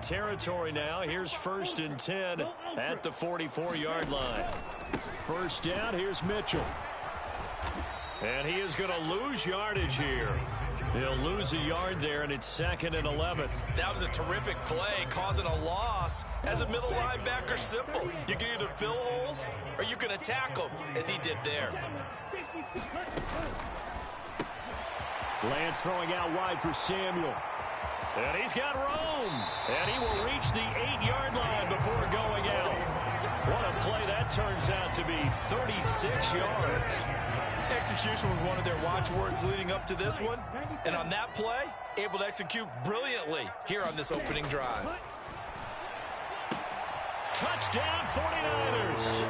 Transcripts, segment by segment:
territory now. Here's 1st and 10 at the 44-yard line. First down, here's Mitchell. And he is going to lose yardage here. He'll lose a yard there, and it's 2nd and 11. That was a terrific play, causing a loss. As a middle linebacker, simple. You can either fill holes or you can attack them, as he did there. Lance throwing out wide for Samuel. And he's got room. And he will reach the 8-yard line before going out. What a play that turns out to be, 36 yards. Execution was one of their watchwords leading up to this one. And on that play, able to execute brilliantly here on this opening drive. Touchdown 49ers.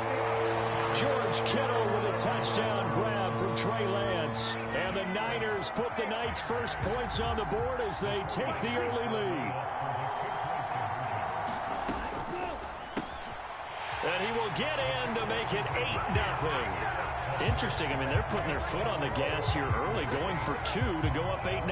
George Kittle with a touchdown grab from Trey Lance. And the Niners put the Knights' first points on the board as they take the early lead. And he will get in to make it 8-0. Interesting. I mean, they're putting their foot on the gas here early, going for 2 to go up 8-0.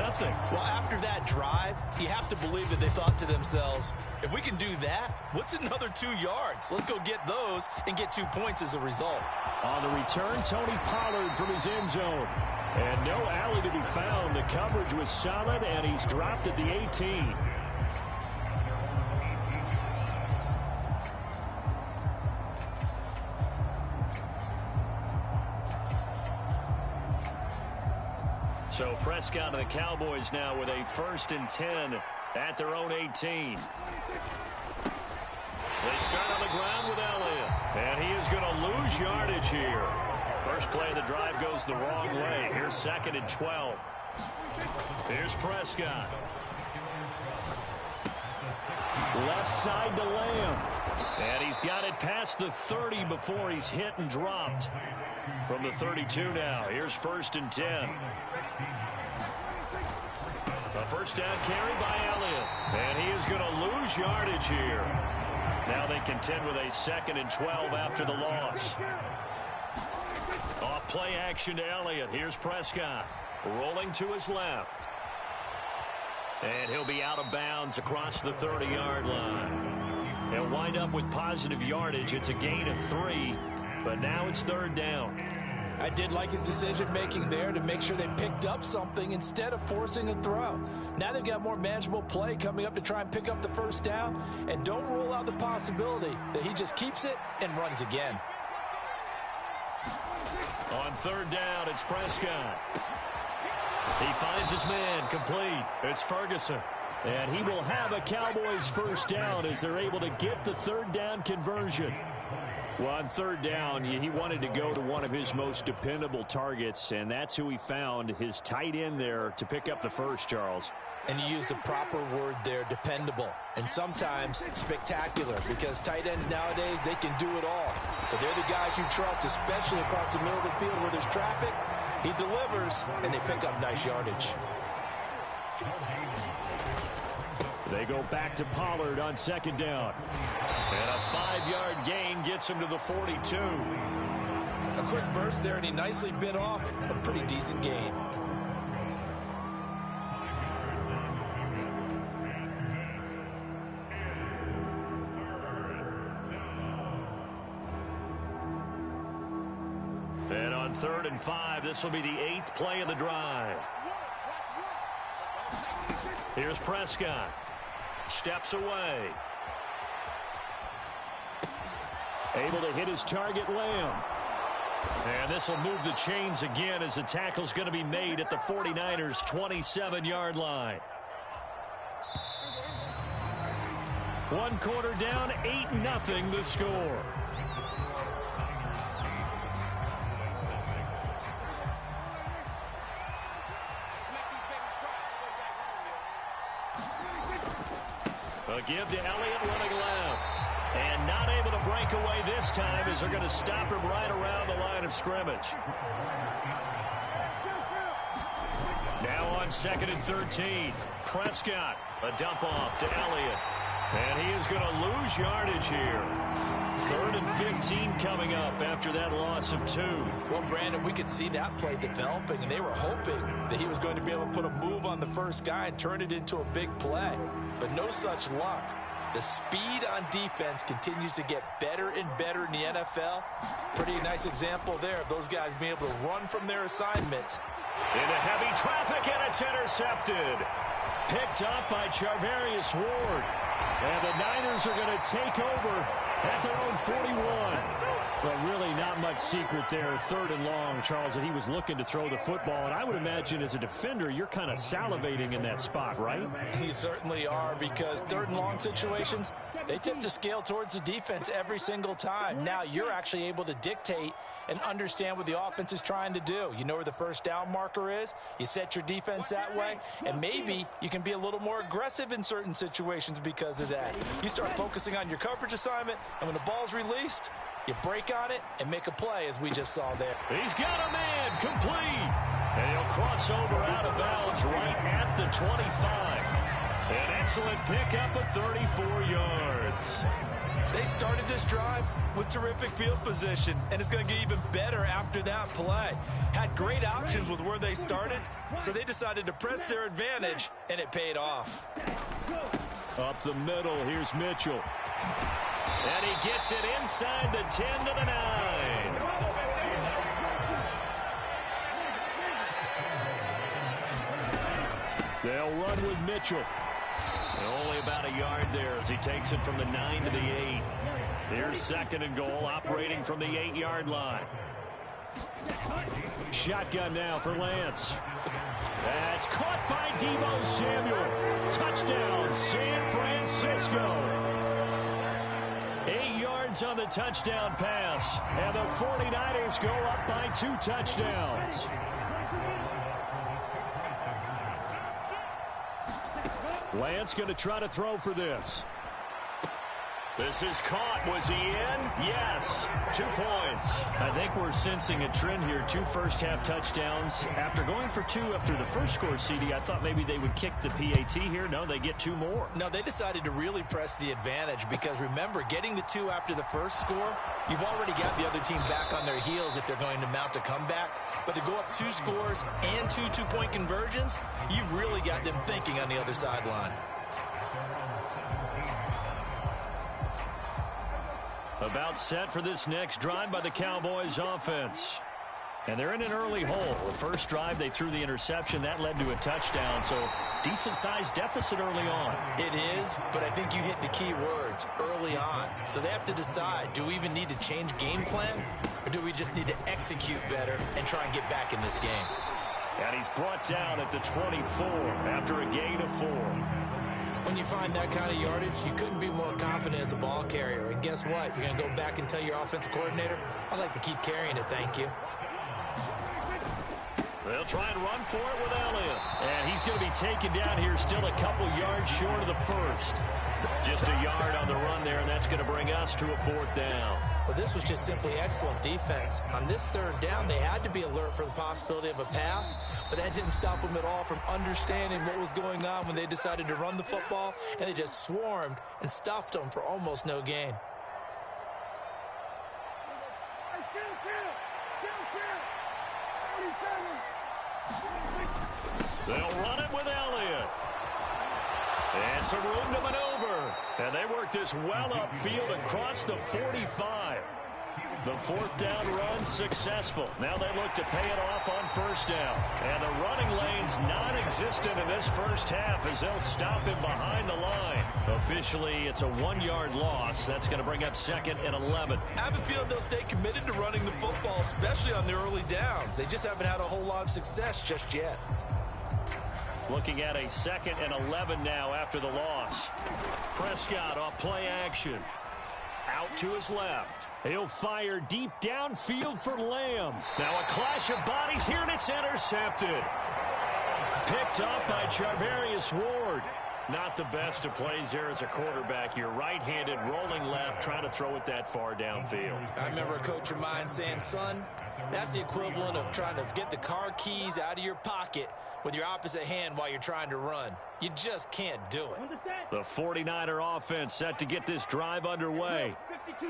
Well, after that drive, you have to believe that they thought to themselves, if we can do that, what's another 2 yards? Let's go get those and get 2 points as a result. On the return, Tony Pollard from his end zone. And no alley to be found. The coverage was solid, and he's dropped at the 18. So Prescott and the Cowboys now with a 1st and 10 at their own 18. They start on the ground with Elliott. And he is going to lose yardage here. First play of the drive goes the wrong way. Here's 2nd and 12. Here's Prescott. Left side to Lamb. And he's got it past the 30 before he's hit and dropped. From the 32 now. Here's 1st and 10. A first down carry by Elliott. And he is going to lose yardage here. Now they contend with a 2nd and 12 after the loss. Off play action to Elliott. Here's Prescott. Rolling to his left. And he'll be out of bounds across the 30-yard line. They'll wind up with positive yardage. It's a gain of 3. But now it's 3rd down. I did like his decision-making there to make sure they picked up something instead of forcing a throw. Now they've got more manageable play coming up to try and pick up the first down. And don't rule out the possibility that he just keeps it and runs again. On 3rd down, it's Prescott. He finds his man complete. It's Ferguson. And he will have a Cowboys first down as they're able to get the 3rd down conversion. Well, on 3rd down, he wanted to go to one of his most dependable targets, and that's who he found, his tight end there, to pick up the first, Charles. And you used the proper word there, dependable. And sometimes spectacular, because tight ends nowadays, they can do it all. But they're the guys you trust, especially across the middle of the field where there's traffic. He delivers, and they pick up nice yardage. They go back to Pollard on 2nd down. And a 5-yard gain gets him to the 42. A quick burst there, and he nicely bit off a pretty decent gain. And on 3rd and 5, this will be the 8th play of the drive. Here's Prescott. Steps away. Able to hit his target, Lamb. And this will move the chains again as the tackle's going to be made at the 49ers' 27-yard line. 1 quarter down, 8-0 the score. A give to Elliott running left. And not able to break away this time as they're going to stop him right around the line of scrimmage. Now on 2nd and 13. Prescott, a dump off to Elliott. And he is going to lose yardage here. 3rd and 15 coming up after that loss of 2. Well, Brandon, we could see that play developing, and they were hoping that he was going to be able to put a move on the first guy and turn it into a big play. But no such luck. The speed on defense continues to get better and better in the NFL. Pretty nice example there of those guys being able to run from their assignments. Into heavy traffic, and it's intercepted. Picked up by Charvarius Ward. And the Niners are going to take over at their own 41. Well, really not much secret there, 3rd and long, Charles, that he was looking to throw the football. And I would imagine as a defender, you're kind of salivating in that spot, right? You certainly are, because 3rd and long situations, they tip the scale towards the defense every single time. Now you're actually able to dictate and understand what the offense is trying to do. You know where the first down marker is. You set your defense that way, and maybe you can be a little more aggressive in certain situations because of that. You start focusing on your coverage assignment, and when the ball's released, you break on it and make a play, as we just saw there. He's got a man complete. And he'll cross over out of bounds right at the 25. An excellent pickup of 34 yards. They started this drive with terrific field position, and it's going to get even better after that play. Had great options with where they started, so they decided to press their advantage, and it paid off. Up the middle, here's Mitchell. And he gets it inside the 10 to the 9. They'll run with Mitchell. And only about a yard there as he takes it from the 9 to the 8. Here's 2nd and goal, operating from the 8-yard line. Shotgun now for Lance. That's caught by Deebo Samuel. Touchdown, San Francisco. 8 yards on the touchdown pass. And the 49ers go up by 2 touchdowns. Lance going to try to throw for this. This is caught. Was he in? Yes. 2 points. I think we're sensing a trend here. 2 first-half touchdowns. After going for 2 after the first score, CD, I thought maybe they would kick the PAT here. No, they get 2 more. No, they decided to really press the advantage because, remember, getting the 2 after the first score, you've already got the other team back on their heels if they're going to mount a comeback. But to go up 2 scores and 2 two-point conversions, you've really got them thinking on the other sideline. About set for this next drive by the Cowboys offense. And they're in an early hole. The first drive, they threw the interception. That led to a touchdown, so decent-sized deficit early on. It is, but I think you hit the key words, early on. So they have to decide, do we even need to change game plan, or do we just need to execute better and try and get back in this game? And he's brought down at the 24 after a gain of 4. When you find that kind of yardage, you couldn't be more confident as a ball carrier. And guess what? You're going to go back and tell your offensive coordinator, I'd like to keep carrying it, thank you. They'll try and run for it with Elliott. And he's going to be taken down here, still a couple yards short of the first. Just a yard on the run there, and that's going to bring us to a 4th down. Well, this was just simply excellent defense. On this 3rd down, they had to be alert for the possibility of a pass, but that didn't stop them at all from understanding what was going on when they decided to run the football, and they just swarmed and stuffed them for almost no gain. They'll run it with Elliott. And some room to maneuver. And they work this well upfield across the 45. The 4th down run successful. Now they look to pay it off on 1st down. And the running lane's non-existent in this first half as they'll stop him behind the line. Officially, it's a 1-yard loss. That's going to bring up 2nd and 11. I have a feeling they'll stay committed to running the football, especially on the early downs. They just haven't had a whole lot of success just yet. Looking at a 2nd and 11 now after the loss. Prescott off play action. Out to his left. He'll fire deep downfield for Lamb. Now a clash of bodies here, and it's intercepted. Picked up by Charvarius Ward. Not the best of plays there as a quarterback. You're right-handed, rolling left, trying to throw it that far downfield. I remember a coach of mine saying, son, that's the equivalent of trying to get the car keys out of your pocket with your opposite hand while you're trying to run. You just can't do it. The 49er offense set to get this drive underway.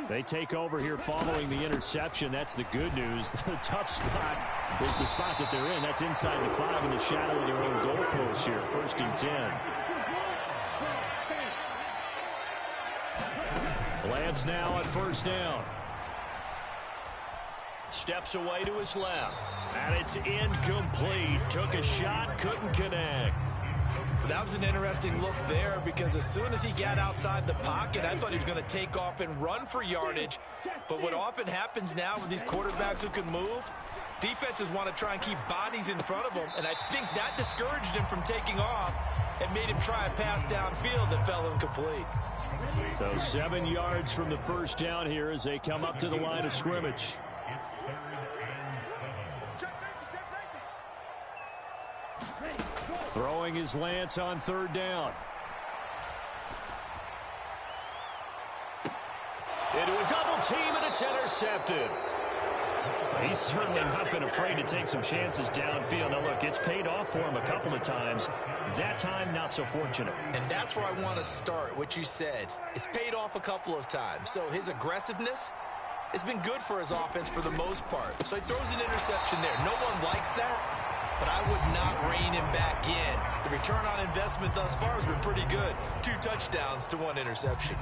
They take over here following the interception. That's the good news. The tough spot is the spot that they're in. That's inside the 5 in the shadow of their own goalpost here. 1st and 10. Lance now on first down. Steps away to his left. And it's incomplete. Took a shot, couldn't connect. That was an interesting look there because as soon as he got outside the pocket, I thought he was going to take off and run for yardage. But what often happens now with these quarterbacks who can move, defenses want to try and keep bodies in front of them. And I think that discouraged him from taking off and made him try a pass downfield that fell incomplete. So 7 yards from the first down here as they come up to the line of scrimmage. Throwing his Lance on third down. Into a double team, and it's intercepted. He's certainly not been afraid to take some chances downfield. Now, look, it's paid off for him a couple of times. That time, not so fortunate. And that's where I want to start, what you said. It's paid off a couple of times. So his aggressiveness has been good for his offense for the most part. So he throws an interception there. No one likes that, but I would not rein him back in. The return on investment thus far has been pretty good. 2 touchdowns to 1 interception.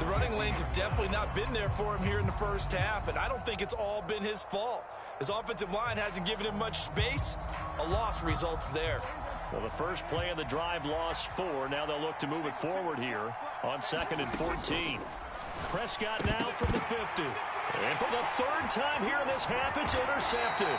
The running lanes have definitely not been there for him here in the first half, and I don't think it's all been his fault. His offensive line hasn't given him much space. A loss results there. Well, the first play of the drive lost 4. Now they'll look to move it forward here on 2nd and 14. Prescott now from the 50. And for the 3rd time here in this half, it's intercepted.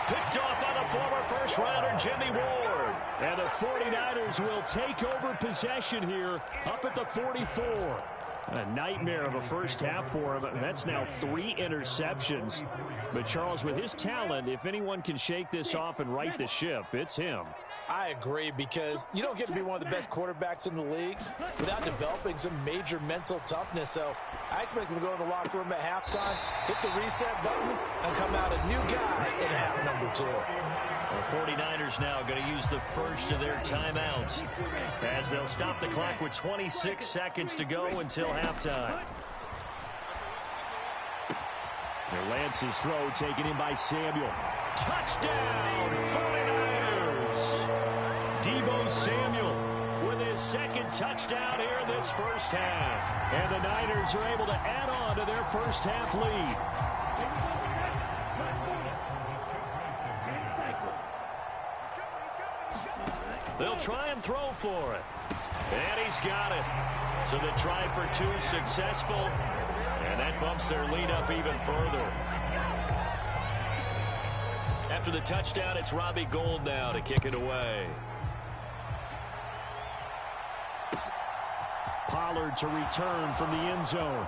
Picked off by the former first-rounder Jimmy Ward. And the 49ers will take over possession here up at the 44. A nightmare of a first half for him. That's now 3 interceptions. But, Charles, with his talent, if anyone can shake this off and right the ship, it's him. I agree, because you don't get to be one of the best quarterbacks in the league without developing some major mental toughness. So I expect him to go in the locker room at halftime, hit the reset button, and come out a new guy in half number 2. The 49ers now going to use the first of their timeouts as they'll stop the clock with 26 seconds to go until halftime. Lance's throw taken in by Samuel. Touchdown, 49ers! Deebo Samuel with his 2nd touchdown here in this first half. And the Niners are able to add on to their first half lead. They'll try and throw for it. And he's got it. So the try for 2 successful. And that bumps their lead up even further. After the touchdown, it's Robbie Gould now to kick it away. Pollard to return from the end zone.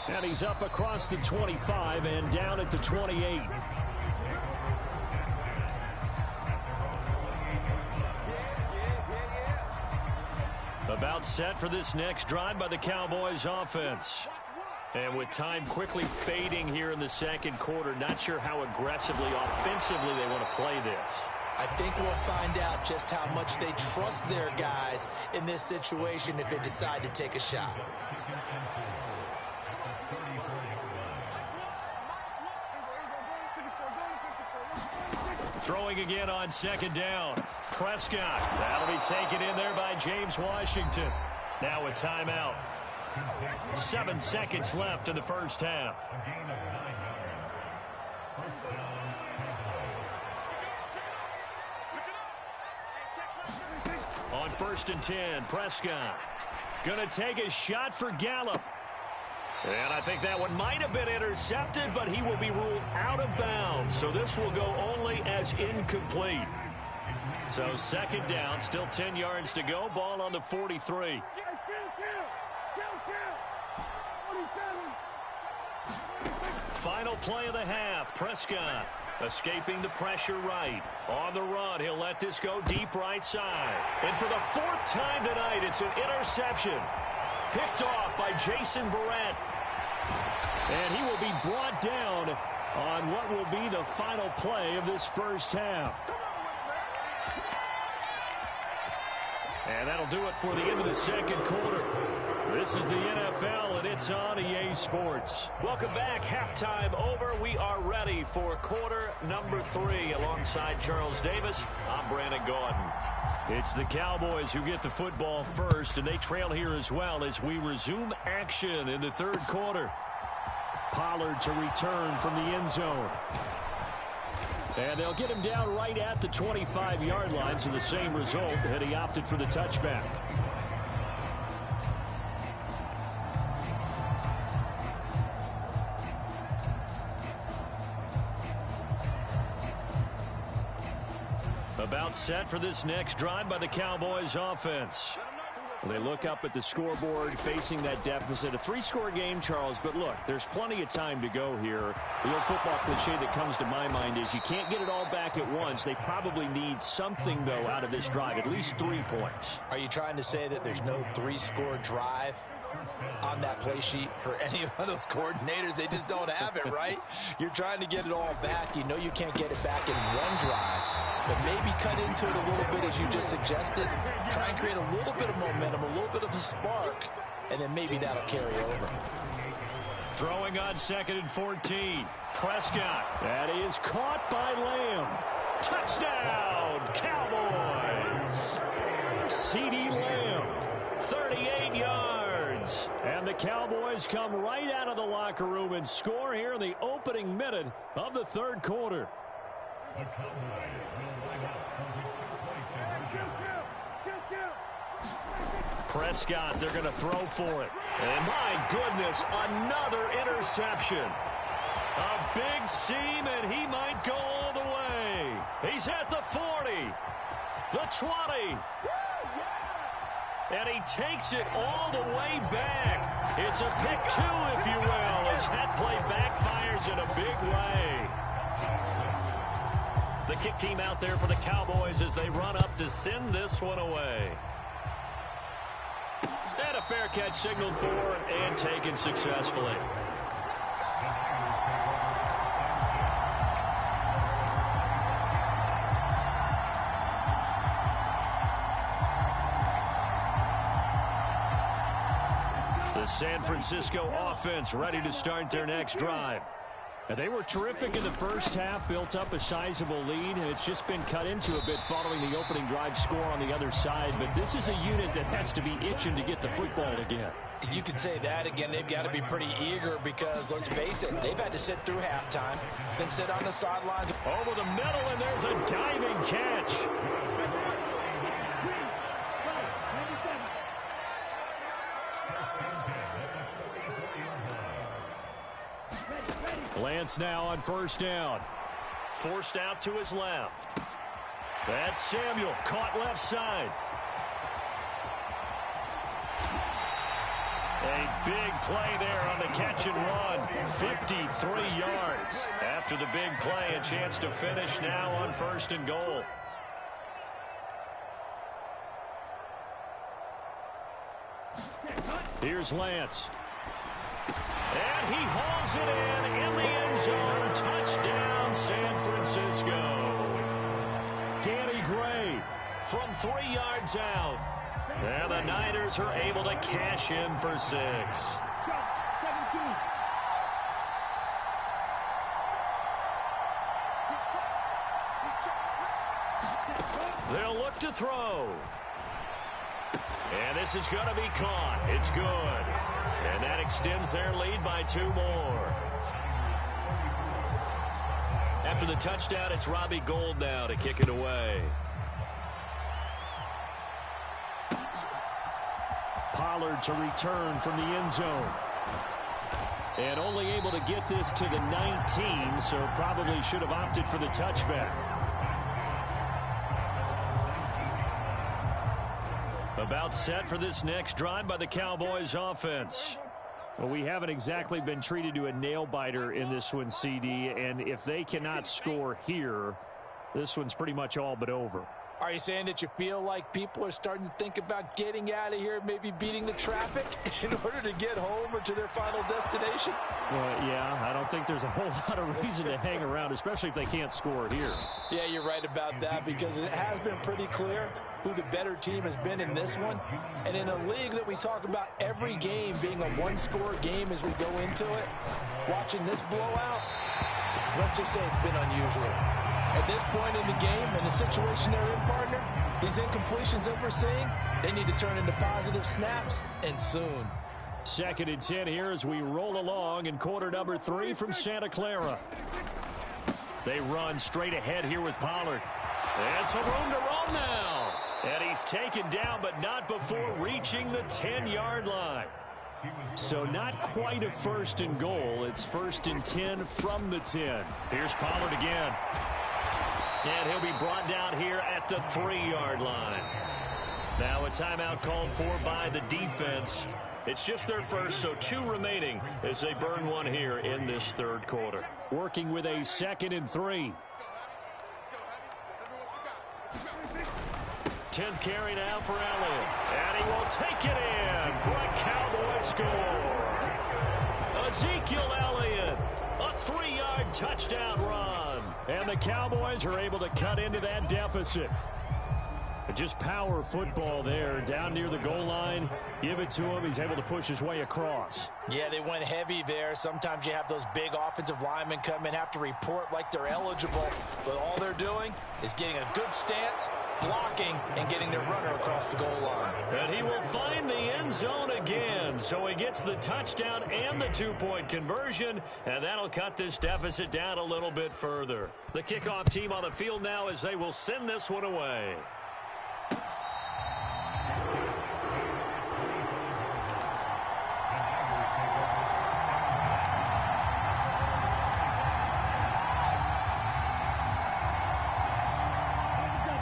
And he's up across the 25 and down at the 28. About set for this next drive by the Cowboys offense. And with time quickly fading here in the 2nd quarter, not sure how aggressively, offensively they want to play this. I think we'll find out just how much they trust their guys in this situation if they decide to take a shot. Throwing again on 2nd down. Prescott. That'll be taken in there by James Washington. Now a timeout. 7 seconds left in the first half. On 1st and 10, Prescott gonna take a shot for Gallup. And I think that one might have been intercepted, but he will be ruled out of bounds. So this will go only as incomplete. So 2nd down, still 10 yards to go. Ball on the 43. Final play of the half. Prescott escaping the pressure right. On the run, he'll let this go deep right side. And for the 4th time tonight, it's an interception. Picked off by Jason Verrett. And he will be brought down on what will be the final play of this first half. And that'll do it for the end of the 2nd quarter. This is the NFL, and it's on EA Sports. Welcome back. Halftime over. We are ready for quarter number 3. Alongside Charles Davis, I'm Brandon Gaudin. It's the Cowboys who get the football first, and they trail here as well as we resume action in the third quarter. Pollard to return from the end zone. And they'll get him down right at the 25-yard line, so the same result, and he opted for the touchback. About set for this next drive by the Cowboys offense. Well, they look up at the scoreboard facing that deficit. A three-score game, Charles, but look, there's plenty of time to go here. The old football cliche that comes to my mind is you can't get it all back at once. They probably need something, though, out of this drive, at least 3 points. Are you trying to say that there's no three-score drive on that play sheet for any of those coordinators? They just don't have it, right? You're trying to get it all back. You know you can't get it back in one drive, but maybe cut into it a little bit as you just suggested. Try and create a little bit of momentum, a little bit of a spark, and then maybe that'll carry over. Throwing on 2nd and 14. Prescott. That is caught by Lamb. Touchdown, Cowboys. CeeDee Lamb, 38 yards. And the Cowboys come right out of the locker room and score here in the opening minute of the third quarter. Prescott, they're going to throw for it. And my goodness, another interception. A big seam, and he might go all the way. He's at the 40, the 20. And he takes it all the way back. It's a pick 2, if you will, as that play backfires in a big way. The kick team out there for the Cowboys as they run up to send this one away. And a fair catch signaled for and taken successfully. The San Francisco offense ready to start their next drive. And they were terrific in the first half, built up a sizable lead, and it's just been cut into a bit following the opening drive score on the other side. But this is a unit that has to be itching to get the football again. You could say that again. They've got to be pretty eager because, let's face it, they've had to sit through halftime, then sit on the sidelines. Over the middle, and there's a diving catch. Lance now on first down. Forced out to his left. That's Samuel, caught left side. A big play there on the catch and run. 53 yards. After the big play, a chance to finish now on first and goal. Here's Lance. And he hauls it in the end zone. Touchdown, San Francisco. Danny Gray from 3 yards out. And the Niners are able to cash in for 6. They'll look to throw. And this is going to be caught. It's good. And that extends their lead by 2 more. After the touchdown, it's Robbie Gould now to kick it away. Pollard to return from the end zone. And only able to get this to the 19, so probably should have opted for the touchback. About set for this next drive by the Cowboys offense. Well, we haven't exactly been treated to a nail-biter in this one, CD, and if they cannot score here, this one's pretty much all but over. Are you saying that you feel like people are starting to think about getting out of here, maybe beating the traffic in order to get home or to their final destination? Well, yeah, I don't think there's a whole lot of reason to hang around, especially if they can't score here. Yeah, you're right about that because it has been pretty clear who the better team has been in this one. And in a league that we talk about every game being a one-score game as we go into it, watching this blowout, let's just say it's been unusual. At this point in the game and the situation they're in, partner, These incompletions that we're seeing, they need to turn into positive snaps, and soon. 2nd and 10 here as we roll along in quarter number 3 from Santa Clara. They run straight ahead here with Pollard. And some room to run now. And he's taken down, but not before reaching the 10-yard line. So not quite a 1st and goal. It's 1st and 10 from the 10. Here's Pollard again. And he'll be brought down here at the 3-yard line. Now a timeout called for by the defense. It's just their first, so 2 remaining as they burn one here in this 3rd quarter. Working with a 2nd and 3. 10th carry now for Elliott. And he will take it in for a Cowboy score. Ezekiel Elliott, a 3-yard touchdown run. And the Cowboys are able to cut into that deficit. Just power football there down near the goal line. Give it to him. He's able to push his way across. Yeah, they went heavy there. Sometimes you have those big offensive linemen come in, have to report like they're eligible. But all they're doing is getting a good stance, blocking, and getting their runner across the goal line. And he will find the end zone again. So he gets the touchdown and the 2-point conversion. And that'll cut this deficit down a little bit further. The kickoff team on the field now as they will send this one away.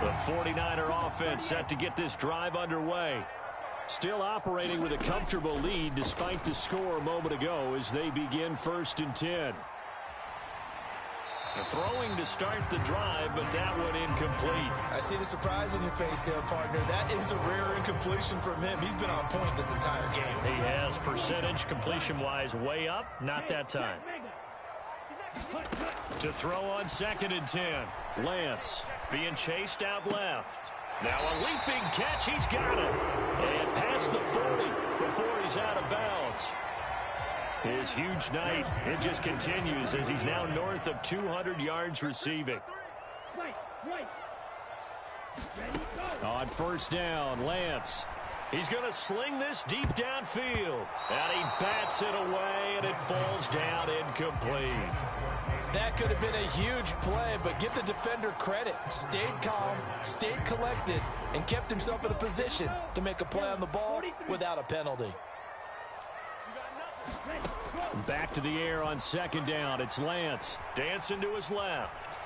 The 49er offense set to get this drive underway. Still operating with a comfortable lead despite the score a moment ago as they begin 1st and 10. Throwing to start the drive, but that one incomplete. I see the surprise on your face there, partner. That is a rare incompletion from him. He's been on point this entire game. He has percentage completion-wise way up. Not that time. To throw on 2nd and 10. Lance being chased out left. Now a leaping catch. He's got it. And past the 40 before he's out of bounds. His huge night, it just continues as he's now north of 200 yards receiving. On 1st down, Lance. He's going to sling this deep downfield. And he bats it away, and it falls down incomplete. That could have been a huge play, but give the defender credit. Stayed calm, stayed collected, and kept himself in a position to make a play on the ball without a penalty. Back to the air on 2nd down. It's Lance dancing to his left.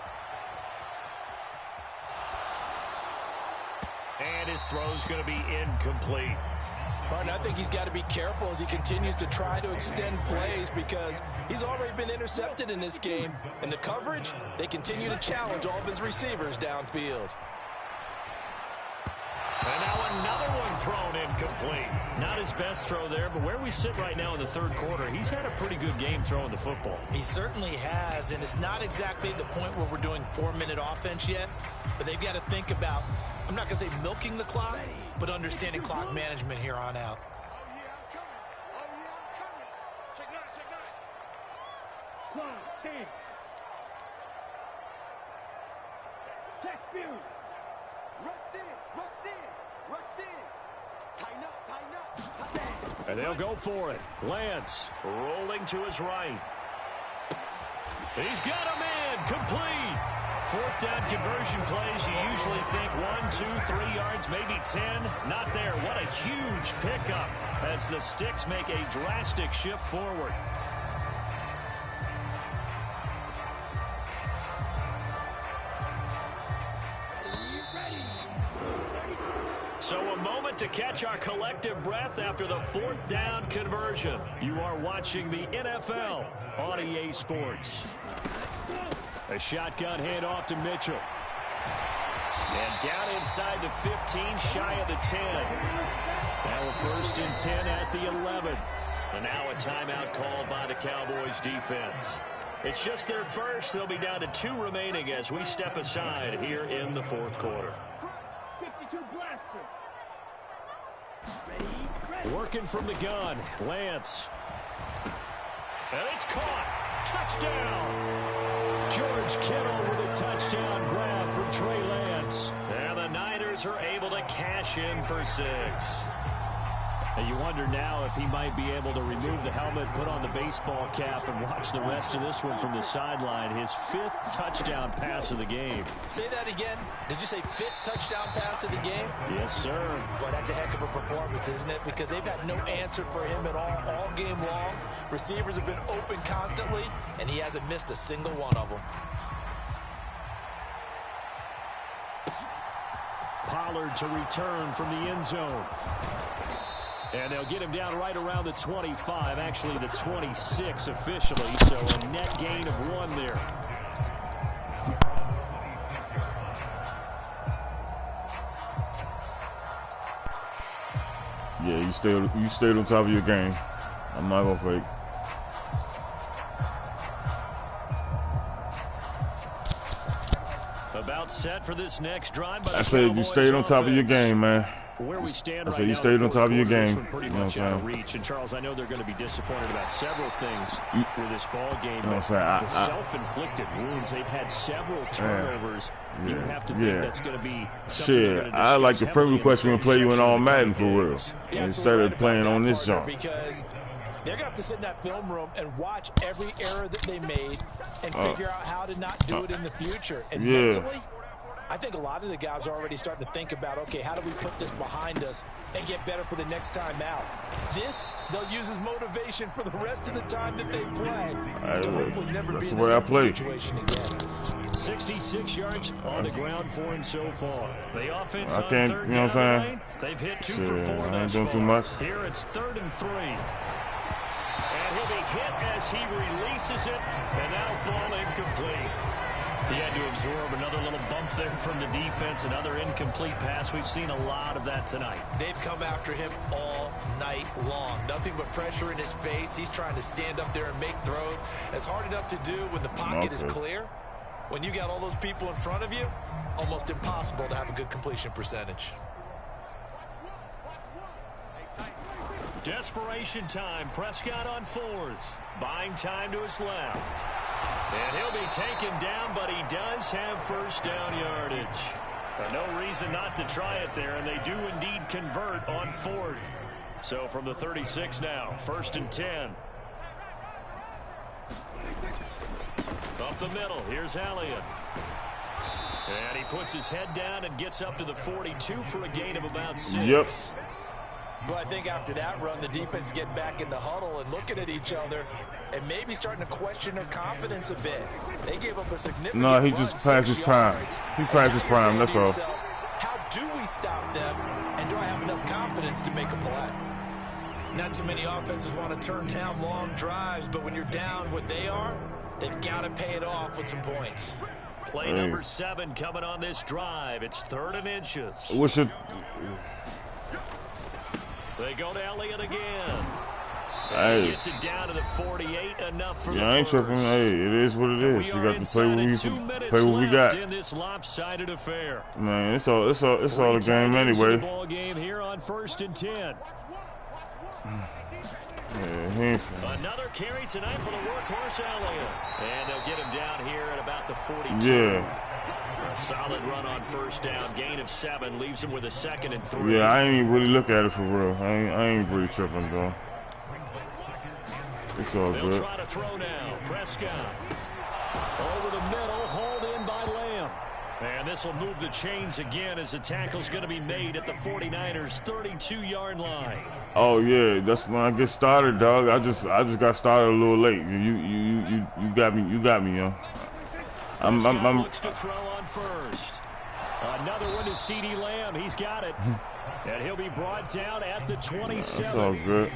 And his throw's going to be incomplete. Partner, I think he's got to be careful as he continues to try to extend plays because he's already been intercepted in this game. And the coverage, they continue to challenge all of his receivers downfield. And now another one thrown incomplete. Not his best throw there, but where we sit right now in the 3rd quarter, he's had a pretty good game throwing the football. He certainly has, and it's not exactly the point where we're doing 4-minute offense yet, but they've got to think about, I'm not going to say milking the clock, but understanding clock management here on out. And they'll go for it. Lance rolling to his right. He's got a man complete. 4th down conversion plays. You usually think 1, 2, 3 yards, maybe 10. Not there. What a huge pickup as the Sticks make a drastic shift forward. So a moment to catch our collective breath after the 4th down conversion. You are watching the NFL on EA Sports. A shotgun handoff to Mitchell. And down inside the 15, shy of the 10. Now a 1st and 10 at the 11. And now a timeout called by the Cowboys defense. It's just their first. They'll be down to 2 remaining as we step aside here in the 4th quarter. Working from the gun, Lance. And it's caught. Touchdown. George Kittle with a touchdown grab from Trey Lance. And the Niners Lions are able to cash in for 6. And you wonder now if he might be able to remove the helmet, put on the baseball cap, and watch the rest of this one from the sideline. His 5th touchdown pass of the game. Say that again. Did you say 5th touchdown pass of the game? Yes, sir. Boy, that's a heck of a performance, isn't it? Because they've had no answer for him at all game long. Receivers have been open constantly, and he hasn't missed a single one of them. Pollard to return from the end zone. And they'll get him down right around the 25, actually the 26 officially, so a net gain of 1 there. Yeah, you stayed on top of your game. I'm not gonna fake. About set for this next drive. I said you stayed on top of your game, man. Where we stand I right said you now, stayed on top of your game. Pretty you know much what I'm out of saying? reach. And Charles, I know they're going to be disappointed about several things with this ball game. You know what I'm saying? The self-inflicted wounds. They've had several turnovers. You have to think that's going to be shit. I like the friend request when play you in all Madden for real, instead of playing on this jump. Because they're going to have to sit in that film room and watch every error that they made and figure out how to not do it in the future. And mentally, I think a lot of the guys are already starting to think about, okay, how do we put this behind us and get better for the next time out? This, they'll use as motivation for the rest of the time that they play. Hopefully never be in this type of situation again. 66 yards on the ground for him so far. The offense on can't, third you know what I'm saying? They've hit 2 for 4 I ain't thus doing far. too much. Here it's 3rd and 3. And he'll be hit as he releases it, and now fall incomplete. He had to absorb another little bump there from the defense, another incomplete pass. We've seen a lot of that tonight. They've come after him all night long. Nothing but pressure in his face. He's trying to stand up there and make throws. It's hard enough to do when the pocket is clear. When you got all those people in front of you, almost impossible to have a good completion percentage. Desperation time. Prescott on 4th. Buying time to his left. And he'll be taken down, but he does have first down yardage. No reason not to try it there, and they do indeed convert on 4th. So from the 36 now, 1st and 10. Up the middle, here's Elliott. And he puts his head down and gets up to the 42 for a gain of about 6. Yep. Well, I think after that run, the defense getting back in the huddle and looking at each other and maybe starting to question their confidence a bit. They gave up a significant No, he run, just passed his time. He passed his prime, that's all. How do we stop them, and do I have enough confidence to make a play? Not too many offenses want to turn down long drives, but when you're down what they are, they've got to pay it off with some points. Play number 7 coming on this drive. It's 3rd and inches. What's your... They go to Elliott again. Hey. He gets it down to the 48, enough for the I ain't first. tripping. Hey, it is what it is. You got to play what we got. In this lopsided affair. Man, it's all a game anyway. Ball game here on 1st and 10. Yeah, Another carry tonight for the workhorse Elliott. And they'll get him down here at about the 42. Yeah. A solid run on 1st down. Gain of 7 leaves him with a 2nd and 3. Yeah, I ain't even really look at it for real. I ain't really tripping, though. It's all They'll good. try to throw now. Prescott. Over the middle, hauled in by Lamb. And this will move the chains again as the tackle's going to be made at the 49ers' 32-yard line. Oh yeah, that's when I get started, dog. I just got started a little late. You got me, yo. I'm looks to throw on 1st. Another one to C.D. Lamb. He's got it. And he'll be brought down at the 27. That's all good.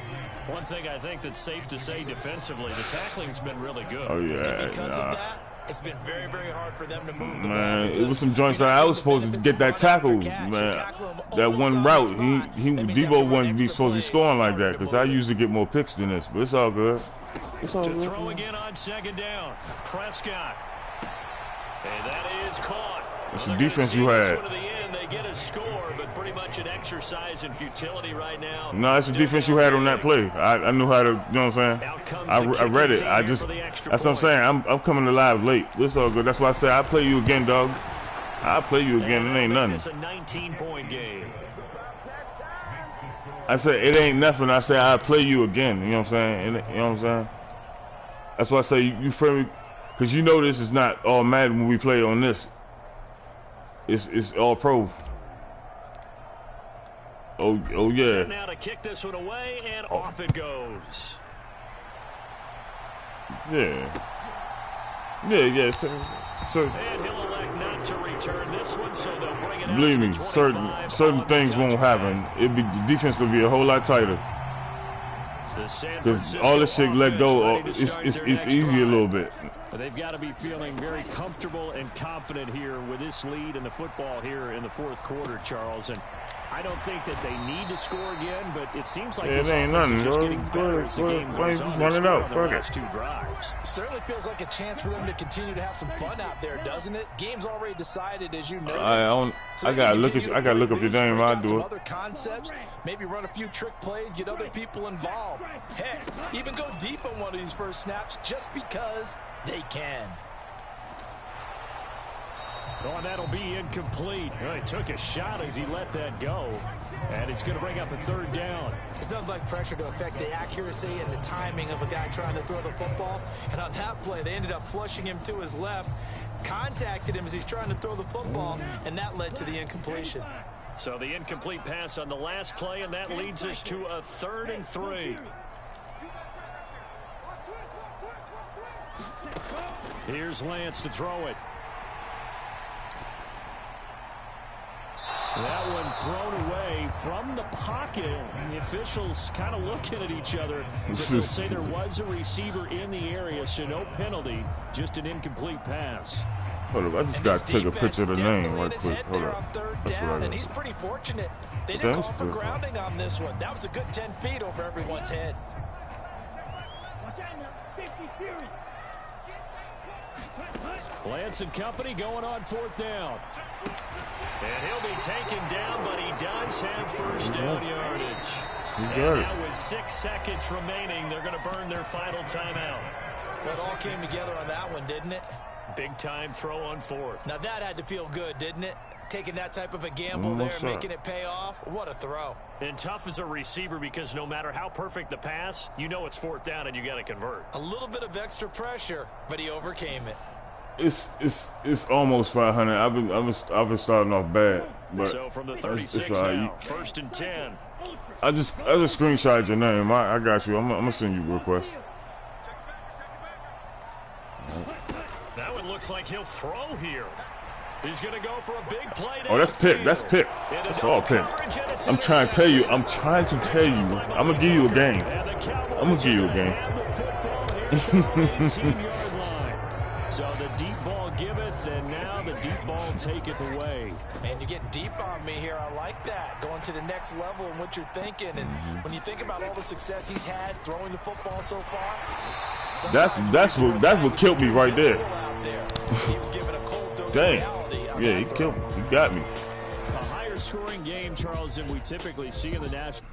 One thing I think that's safe to say defensively, the tackling's been really good. Oh yeah. And because of that, it's been very, very hard for them to move the ball. Man, it was some joints that I was supposed to get that tackle, man. That one route, Debo wasn't supposed to be scoring like that because I usually get more picks than this, but it's all good. It's all good. Throw again on 2nd down. Prescott. And that is caught. That's the defense you had. They get a score, but pretty much an exercise in futility right now. No, it's the defense you had on that play. I knew how to, you know what I'm saying? I read it. That's what I'm saying. I'm coming alive late. It's all good. That's why I say I'll play you again, dog. I'll play you again. It ain't nothing. It's a 19-point game. I said it ain't nothing. I say I'll play you again. You know what I'm saying? You know what I'm saying? That's why I say you feel me, because you know this is not all Madden when we play on this. It's all pro. Oh yeah. Now to kick this one away, and off it goes. Yeah. So and he'll elect not to return this one, so they'll bring it out. Believe me, certain things won't happen. The defense will be a whole lot tighter. Because all this shit let go, it's easy a little bit. They've got to be feeling very comfortable and confident here with this lead in the football here in the fourth quarter, Charles. And I don't think that they need to score again, but it seems like this ain't offense nothing. is just getting better as the game goes on. Run it out. Fuck it. Two drives. Certainly feels like a chance for them to continue to have some fun out there, doesn't it? Game's already decided, as you know. I gotta look up your name. I'll do it. Other concepts, maybe run a few trick plays, get other people involved. Heck, even go deep on one of these first snaps just because they can. Oh, and that'll be incomplete. Well, he took a shot as he let that go. And it's going to bring up a third down. It's nothing like pressure to affect the accuracy and the timing of a guy trying to throw the football. And on that play, they ended up flushing him to his left, contacted him as he's trying to throw the football, and that led to the incompletion. So the incomplete pass on the last play, and that leads us to a 3rd and 3. Here's Lance to throw it. That one thrown away from the pocket. And the officials kind of looking at each other. But they'll say there was a receiver in the area, so no penalty, just an incomplete pass. Hold up, I just got to take a picture of the name right quick. Hold up. That's right. And he's pretty fortunate. They didn't call for grounding on this one. That was a good 10 feet over everyone's head. Lance and company going on 4th down. And he'll be taken down, but he does have first down yardage. And now with 6 seconds remaining, they're going to burn their final timeout. Well, it all came together on that one, didn't it? Big time throw on 4th. Now that had to feel good, didn't it? Taking that type of a gamble there, making it pay off. What a throw. And tough as a receiver because no matter how perfect the pass, you know it's 4th down and you got to convert. A little bit of extra pressure, but he overcame it. It's almost 500. I've been starting off bad, but so from the 36 now, 1st and 10. I just screenshot your name. I got you. I'm gonna send you a request. That one looks like he'll throw here. He's going to go for a big play. Oh, that's pick. That's pick. That's all pick. I'm trying to tell you. I'm gonna give you a game. I'm gonna give you a game. So the deep ball giveth, and now the deep ball taketh away. Man, you're getting deep on me here. I like that. Going to the next level in what you're thinking. And when you think about all the success he's had throwing the football so far, that's what killed me right there. Dang. Yeah, he killed me. He got me. A higher scoring game, Charles, than we typically see in the national.